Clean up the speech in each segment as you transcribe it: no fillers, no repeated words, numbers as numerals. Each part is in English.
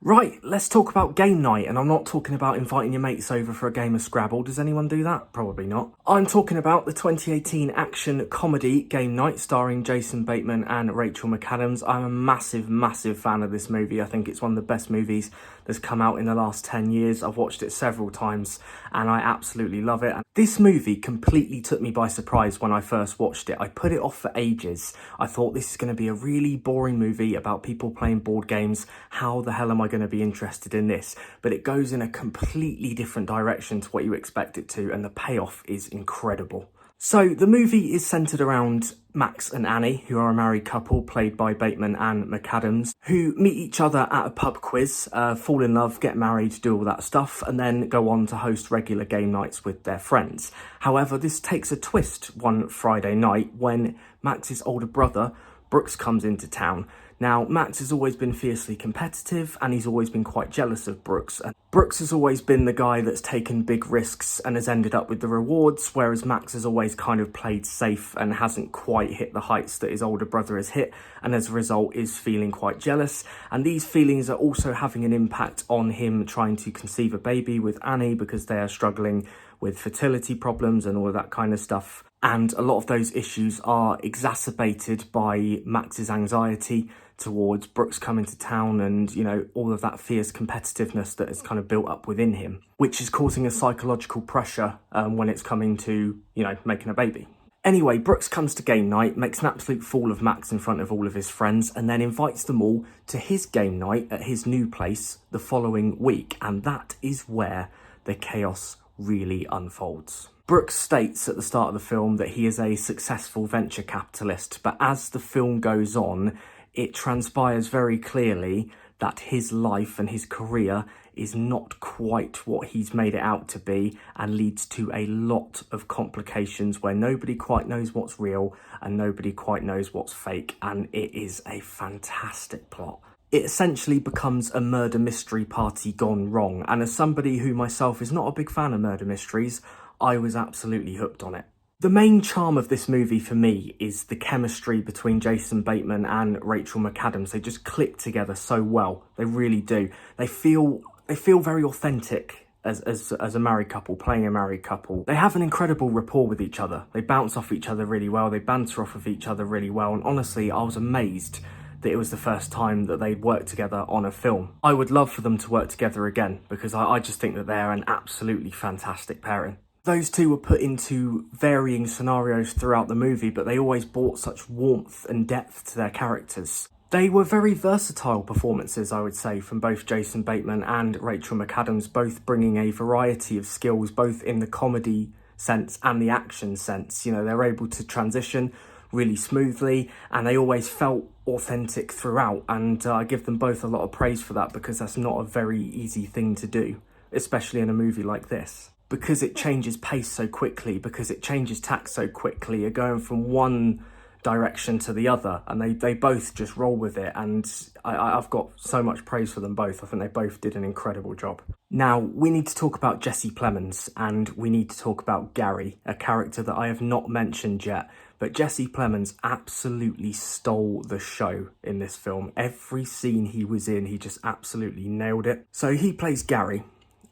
Right, let's talk about game night, and I'm not talking about inviting your mates over for a game of Scrabble. Does anyone do that? Probably not. I'm talking about the 2018 action comedy Game Night starring Jason Bateman and Rachel McAdams. I'm a massive fan of this movie. I think it's one of the best movies that's come out in the last 10 years. I've watched it several times and I absolutely love it. This movie completely took me by surprise when I first watched it. I put it off for ages. I thought this is going to be a really boring movie about people playing board games. How the hell am I going to be interested in this? But it goes in a completely different direction to what you expect it to, and the payoff is incredible. So the movie is centred around Max and Annie, who are a married couple played by Bateman and McAdams, who meet each other at a pub quiz, fall in love, get married, do all that stuff, and then go on to host regular game nights with their friends. However, this takes a twist one Friday night when Max's older brother, Brooks, comes into town. Now, Max has always been fiercely competitive and he's always been quite jealous of Brooks. And Brooks has always been the guy that's taken big risks and has ended up with the rewards, whereas Max has always kind of played safe and hasn't quite hit the heights that his older brother has hit, and as a result is feeling quite jealous. And these feelings are also having an impact on him trying to conceive a baby with Annie because they are struggling with fertility problems and all of that kind of stuff. And a lot of those issues are exacerbated by Max's anxiety towards Brooks coming to town and, you know, all of that fierce competitiveness that has kind of built up within him, which is causing a psychological pressure when it's coming to, you know, making a baby. Anyway, Brooks comes to game night, makes an absolute fool of Max in front of all of his friends, and then invites them all to his game night at his new place the following week. And that is where the chaos really unfolds. Brooks states at the start of the film that he is a successful venture capitalist, but as the film goes on, it transpires very clearly that his life and his career is not quite what he's made it out to be, and leads to a lot of complications where nobody quite knows what's real and nobody quite knows what's fake, and it is a fantastic plot. It essentially becomes a murder mystery party gone wrong, and as somebody who myself is not a big fan of murder mysteries, I was absolutely hooked on it. The main charm of this movie for me is the chemistry between Jason Bateman and Rachel McAdams. They just click together so well. They really do. They feel very authentic as a married couple, playing a married couple. They have an incredible rapport with each other. They bounce off each other really well. They banter off of each other really well. And honestly, I was amazed that it was the first time that they'd worked together on a film. I would love for them to work together again because I just think that they're an absolutely fantastic pairing. Those two were put into varying scenarios throughout the movie, but they always brought such warmth and depth to their characters. They were very versatile performances, I would say, from both Jason Bateman and Rachel McAdams, both bringing a variety of skills, both in the comedy sense and the action sense. You know, they're able to transition really smoothly and they always felt authentic throughout, and I give them both a lot of praise for that because that's not a very easy thing to do, especially in a movie like this. Because it changes pace so quickly, because it changes tack so quickly, you're going from one direction to the other, and they both just roll with it, and I've got so much praise for them both. I think they both did an incredible job. Now, we need to talk about Jesse Plemons, and we need to talk about Gary, a character that I have not mentioned yet, but Jesse Plemons absolutely stole the show in this film. Every scene he was in, he just absolutely nailed it. So he plays Gary,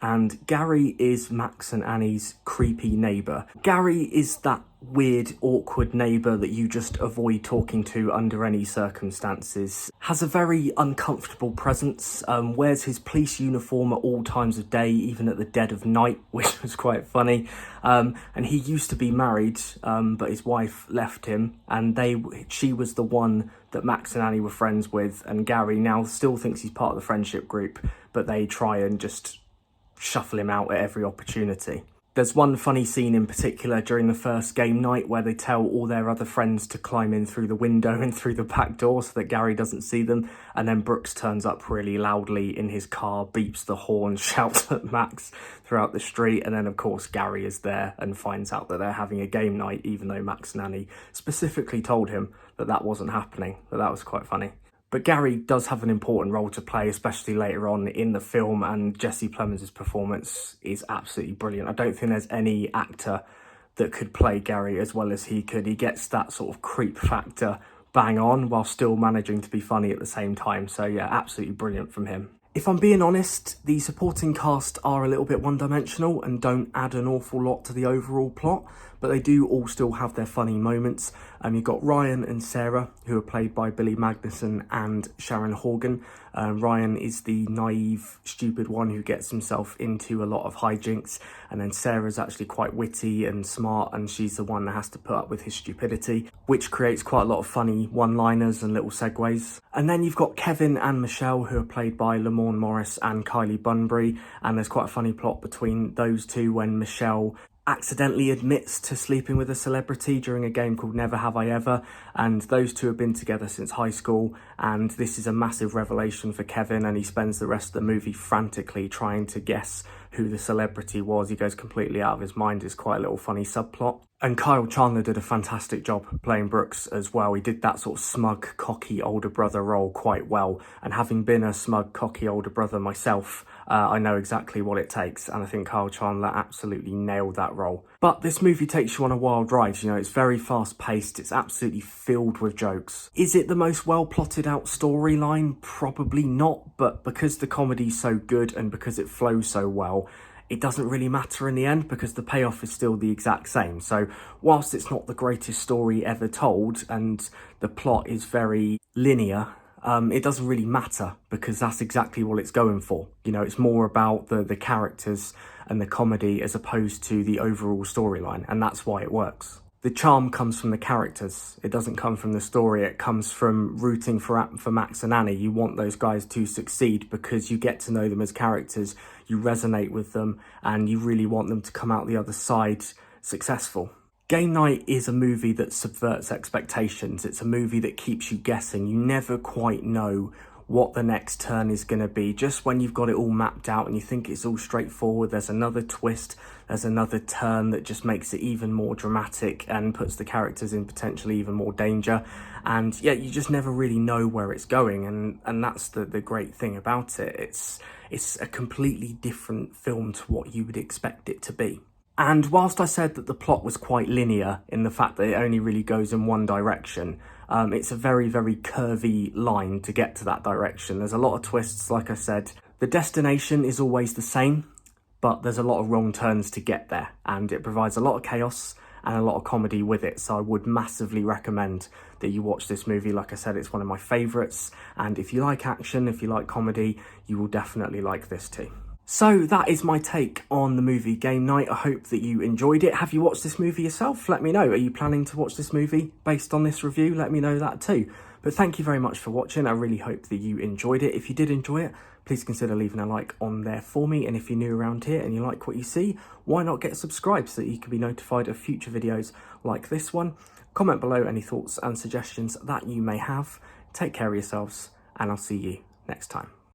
and Gary is Max and Annie's creepy neighbour. Gary is that weird, awkward neighbour that you just avoid talking to under any circumstances. Has a very uncomfortable presence, wears his police uniform at all times of day, even at the dead of night, which was quite funny. And he used to be married, but his wife left him, and she was the one that Max and Annie were friends with, and Gary now still thinks he's part of the friendship group, but they try and just shuffle him out at every opportunity. There's one funny scene in particular during the first game night where they tell all their other friends to climb in through the window and through the back door so that Gary doesn't see them, and then Brooks turns up really loudly in his car, beeps the horn, shouts at Max throughout the street, and then of course Gary is there and finds out that they're having a game night, even though Max and Annie specifically told him that that wasn't happening. But that was quite funny. But Gary does have an important role to play, especially later on in the film, and Jesse Plemons' performance is absolutely brilliant. I don't think there's any actor that could play Gary as well as he could. He gets that sort of creep factor bang on while still managing to be funny at the same time. So yeah, absolutely brilliant from him. If I'm being honest, the supporting cast are a little bit one-dimensional and don't add an awful lot to the overall plot, but they do all still have their funny moments. You've got Ryan and Sarah, who are played by Billy Magnussen and Sharon Horgan. Ryan is the naive, stupid one who gets himself into a lot of hijinks, and then Sarah's actually quite witty and smart, and she's the one that has to put up with his stupidity, which creates quite a lot of funny one-liners and little segues. And then you've got Kevin and Michelle, who are played by Lamorne Morris and Kylie Bunbury, and there's quite a funny plot between those two when Michelle accidentally admits to sleeping with a celebrity during a game called Never Have I Ever, and those two have been together since high school, and this is a massive revelation for Kevin, and he spends the rest of the movie frantically trying to guess who the celebrity was. He goes completely out of his mind. It's quite a little funny subplot. And Kyle Chandler did a fantastic job playing Brooks as well. He did that sort of smug, cocky older brother role quite well. And having been a smug, cocky older brother myself, I know exactly what it takes. And I think Kyle Chandler absolutely nailed that role. But this movie takes you on a wild ride. You know, it's very fast paced. It's absolutely filled with jokes. Is it the most well plotted out storyline? Probably not. But because the comedy's so good and because it flows so well, it doesn't really matter in the end because the payoff is still the exact same. So whilst it's not the greatest story ever told and the plot is very linear, it doesn't really matter because that's exactly what it's going for. You know, it's more about the characters and the comedy as opposed to the overall storyline, and that's why it works. The charm comes from the characters. It doesn't come from the story. It comes from rooting for Max and Annie. You want those guys to succeed because you get to know them as characters, you resonate with them, and you really want them to come out the other side successful. Game Night is a movie that subverts expectations. It's a movie that keeps you guessing. You never quite know what the next turn is going to be. Just when you've got it all mapped out and you think it's all straightforward, there's another twist, there's another turn that just makes it even more dramatic and puts the characters in potentially even more danger. And yeah, you just never really know where it's going, and that's the great thing about it. It's a completely different film to what you would expect it to be. And whilst I said that the plot was quite linear in the fact that it only really goes in one direction, it's a very, very curvy line to get to that direction. There's a lot of twists, like I said. The destination is always the same, but there's a lot of wrong turns to get there, and it provides a lot of chaos and a lot of comedy with it. So I would massively recommend that you watch this movie. Like I said, it's one of my favourites, and if you like action, if you like comedy, you will definitely like this too. So that is my take on the movie Game Night. I hope that you enjoyed it. Have you watched this movie yourself? Let me know. Are you planning to watch this movie based on this review? Let me know that too. But thank you very much for watching. I really hope that you enjoyed it. If you did enjoy it, please consider leaving a like on there for me. And if you're new around here and you like what you see, why not get subscribed so that you can be notified of future videos like this one? Comment below any thoughts and suggestions that you may have. Take care of yourselves, and I'll see you next time.